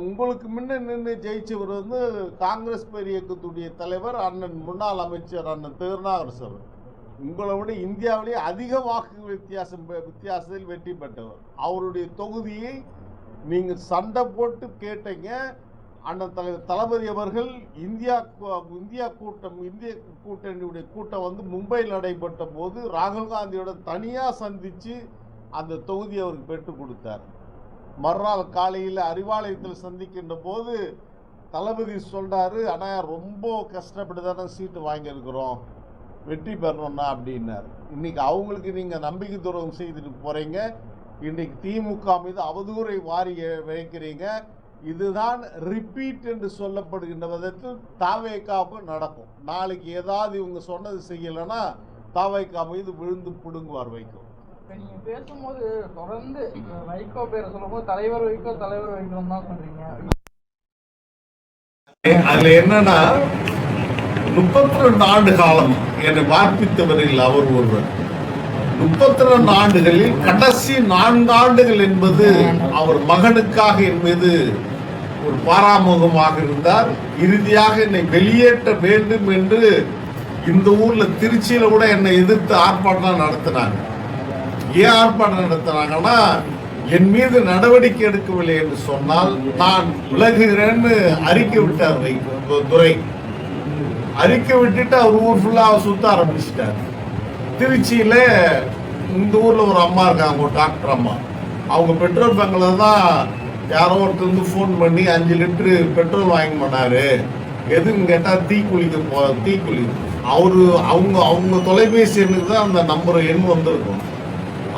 உங்களுக்கு முன்ன நின்று ஜெயிச்சவர் வந்து காங்கிரஸ் இயக்கத்துடைய தலைவர் அண்ணன் முன்னாள் அமைச்சர் அண்ணன் திருநாவுக்கரசர். உங்களை விட இந்தியாவிலேயே அதிக வாக்கு வித்தியாசத்தில் வெற்றி பெற்றவர். அவருடைய தொகுதியை நீங்க சண்டை போட்டு கேட்டீங்க. அண்ணன் தலைவர் தளபதி அவர்கள் இந்திய கூட்டணியுடைய கூட்டம் வந்து மும்பையில் நடைபெற்ற போது ராகுல் காந்தியோட தனியாக சந்தித்து அந்த தொகுதியை அவருக்கு பெற்றுக் கொடுத்தார். மறுநாள் காலையில் அறிவாலயத்தில் சந்திக்கின்ற போது தளபதி சொல்றாரு, ஆனால் ரொம்ப கஷ்டப்பட்டு தானே சீட்டு வாங்கியிருக்கிறோம், வெற்றி பெறணும்னா அப்படின்னார். இன்னைக்கு அவங்களுக்கு நீங்கள் நம்பிக்கை துரோகம் செய்துட்டு போறீங்க. இன்னைக்கு திமுக மீது அவதூறை வாரி வைக்கிறீங்க. இதுதான் ரிப்பீட் என்று சொல்லப்படுகின்ற விதத்தில் தாவேக்காவுக்கு நடக்கும். நாளைக்கு ஏதாவது இவங்க சொன்னது செய்யலைன்னா தாவேக்கா மீது விழுந்து பிடுங்குவார் வைகோ. நீங்க பேசும்போது தொடர்ந்து வைகோ பேரை சொல்லும் போது தலைவர் வைகோ தான் சொல்றீங்க. அதுல என்னன்னா 32 ஆண்டு காலம் என்னை வார்ப்பித்தவரில் அவர் ஒருவர். 32 ஆண்டுகளில் கடைசி 4 ஆண்டுகள் என்பது அவர் மகனுக்காக என் மீது ஒரு பாராமுகமாக இருந்தார். இறுதியாக என்னை வெளியேற்ற வேண்டும் என்று இந்த ஊர்ல திருச்சியில கூட என்னை எதிர்த்து ஆர்ப்பாட்டம் நடத்தினாங்க. ஏன் ஆர்ப்பாட்டம் நடத்தினாங்கன்னா, என் மீது நடவடிக்கை எடுக்கவில்லை என்று சொன்னால் நான் விலகுகிறேன்னு அறிக்கை விட்டார் துரை. அறிக்கை விட்டுட்டு அவர் ஊர் ஃபுல்லா சுத்த ஆரம்பிச்சிட்டார். திருச்சியில இந்த ஊர்ல ஒரு அம்மா இருக்காங்க, ஒரு டாக்டர் அம்மா. அவங்க பெட்ரோல் பங்க்ல தான் யாரோ ஒருத்தர் வந்து ஃபோன் பண்ணி 5 லிட்டரு பெட்ரோல் வாங்கி பண்ணாரு. எதுன்னு கேட்டா தீக்குழி. அவங்க தொலைபேசி எண்ணுக்கு தான் அந்த நம்பர் எண் வந்திருக்கும்.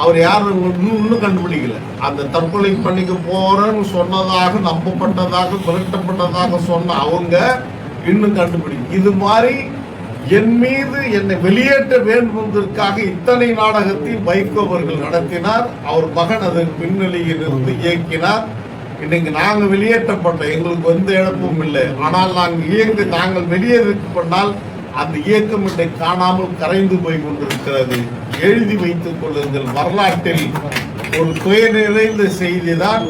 அவர் யாரும் இன்னும் கண்டுபிடிக்கல. அந்த தற்கொலை பண்ணிக்க போறேன்னு சொன்னதாக, நம்பப்பட்டதாக, மிரட்டப்பட்டதாக சொன்ன அவங்க இன்னும் கண்டுபிடிக்கும். இது மாதிரி என் மீது என்னை வெளியேற்ற வேண்டும் என்பதற்காக இத்தனை நாடகத்தையும் வைகோ அவர்கள் நடத்தினார். அவர் மகன் அதன் பின்னணியில் இருந்து இயக்கினார். இன்னைக்கு நாங்க வெளியேற்றப்பட்டோம், எங்களுக்கு எந்த இழப்பும் இல்லை. ஆனால் நாங்கள் வெளியேற்றப்பட்டால் அந்த இயக்கம் இன்றைக்கு காணாமல் கரைந்து போய் கொண்டிருக்கிறது. எழுதி வைத்துக் கொள்ளுங்கள். வரலாற்றில் ஒரு துய நிறைந்த செய்தி தான்.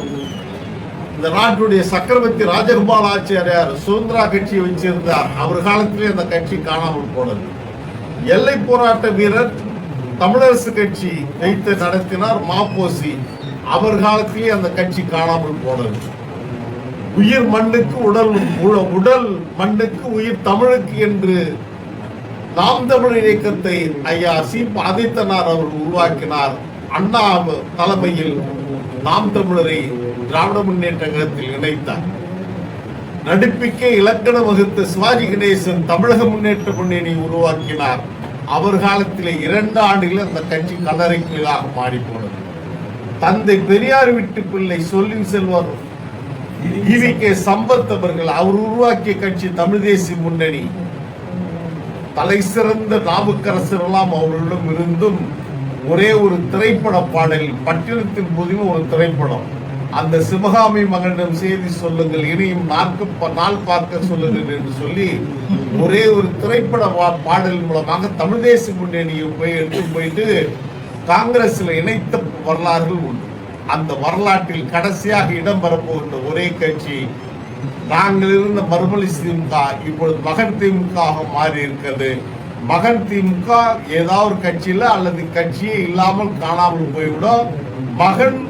இந்த நாட்டுடைய சக்கரவர்த்தி ராஜகோபால் ஆச்சாரியார் சுதந்திரா கட்சியை வச்சிருந்தார். அவர் காலத்திலே அந்த கட்சி காணாமல் போனது. எல்லை போராட்ட வீரர் தமிழரசு கட்சி வைத்து நடத்தினார் மாப்போசி. அவர் காலத்திலே அந்த கட்சி காணாமல் போனது. உயிர் மண்ணுக்கு உடல் மண்ணுக்கு உயிர் தமிழுக்கு என்று நாம் தமிழர் இயக்கத்தை ஐயா ஆதித்தனார் அவர்கள் உருவாக்கினார். அண்ணா தலைமையில் நாம் தமிழரை திராவிட முன்னேற்ற கழகத்தில் இணைத்தார். நடிப்புக்கே இலக்கணம் வகுத்த சிவாஜி கணேசன் தமிழக முன்னேற்ற முன்னணி உருவாக்கினார். அவர் காலத்திலே 2 ஆண்டுகளில் அந்த கட்சி கல்லறைக்குள்ளாக மாறி போனது. தந்தை பெரியார் வீட்டு பிள்ளை சொல்லின் செல்வர் ஈவிகே சம்பத் அவர்கள் அவர் உருவாக்கிய கட்சி தமிழ் தேசிய முன்னணி. தலை சிறந்த நாவுக்கரசர் எல்லாம் அவர்களிடம் இருந்தும் ஒரே ஒரு திரைப்பட பாடல், பட்டினத்தின் புதிய ஒரு திரைப்படம். அந்த சிவகாமி மகனிடம் செய்தி சொல்லுங்கள், இனியும் நாள் பார்க்க சொல்லுங்கள் என்று சொல்லி ஒரே ஒரு திரைப்பட பாடல் மூலமாக தமிழ் தேசிய முன்னணியை எடுத்து போயிட்டு காங்கிரஸ்ல இணைத்த வரலாறுகள் உண்டு. அந்த வரலாற்றில் கடைசியாக இடம்பெறப்போகின்ற ஒரே கட்சி நாங்கள் இருந்த மறுமொழி திமுக இப்பொழுது மகன் திமுக மாறி இருக்கிறது. மகன் திமுக ஏதாவது ஒரு கட்சியில அல்லது கட்சியே இல்லாமல் காணாமல் போய்விடும். மகன்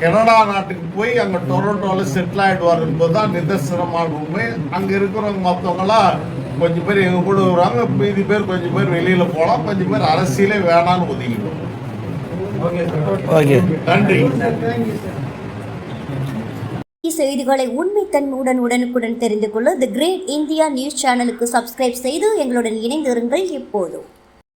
கனடா நாட்டுக்கு போய் அங்க டொரண்டோல செட்டில் ஆயிடுவார் என்பதுதான் நிதர்சனமான உண்மை. அங்க இருக்கிறவங்க மற்றவங்களாம் கொஞ்சம் பேர் எங்க கூட வருவாங்க, மீதி பேர் கொஞ்சம் பேர் வெளியில போலாம், கொஞ்சம் பேர் அரசியலே வேணான்னு ஒதுங்கிடும். நன்றி. செய்திகளை உண்மைத்தன்மையுடன் உடனுக்குடன் தெரிந்து கொள்ள தி கிரேட் இந்தியா நியூஸ் சேனலுக்கு சப்ஸ்கிரைப் செய்து எங்களுடன் இணைந்திருங்கள் எப்போதும்.